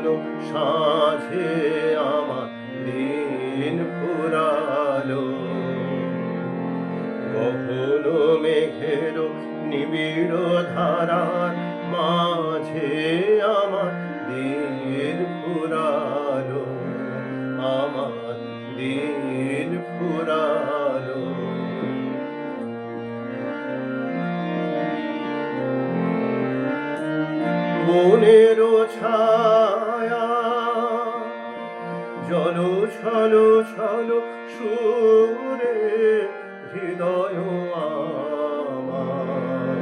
বাদল সাঁঝে আমার দিন ফুরালো। গহন মেঘের নিবিড় ধারার মাঝে আমার দিন ফুরালো, আমার দিন ফুরালো। মনের ছায়া জল ছল ছল সুরে হৃদয় আমার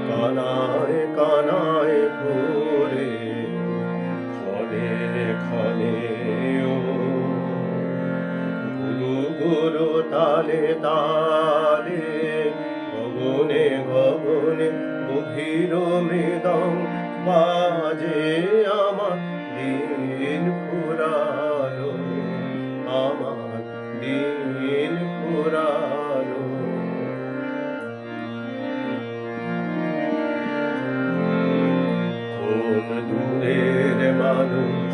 কানায় কানায় ভরে ক্ষণে ক্ষণে ও গুরু গুরু তালে তালে গগনে গগনে গভীর মৃদং বাজে আমার দিন ফুরালো, আমার দিন ফুরালো। কোন দূরের মানুষ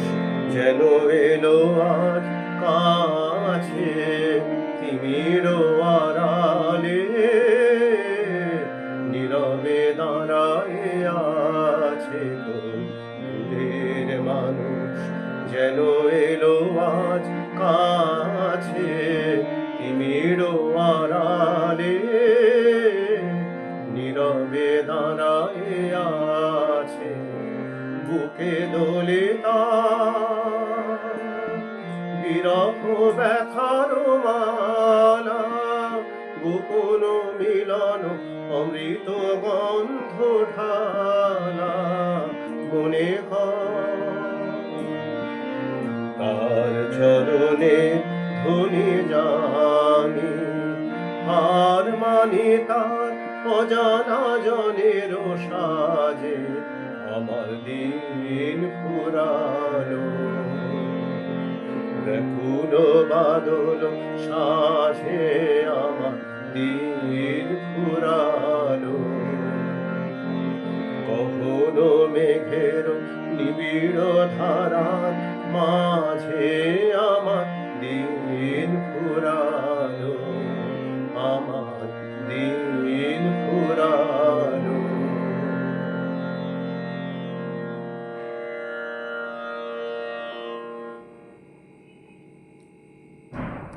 যেন এলো আজ কাছে তিমির আড়ালে, নীরবে দাঁড়ায় আছে। কোন দূরের মানুষ যেন এলো আজ কাছে তিমির আড়ালে, নীরবে দাঁড়ায় আছে। বুকে দোলে তার বিরহ ব্যথার মালা, গোপন মিলন অমৃত গন্ধ ঢালা মনে তার চরণে ধুনি জানি, হার মানি তার অজানা জনের সাজে আমার দিন ফুরালো। ব্যাকুল বাদল সাজে আমার দিন ফুরালো। গহন মেঘের নিবিড় ধারার মাঝে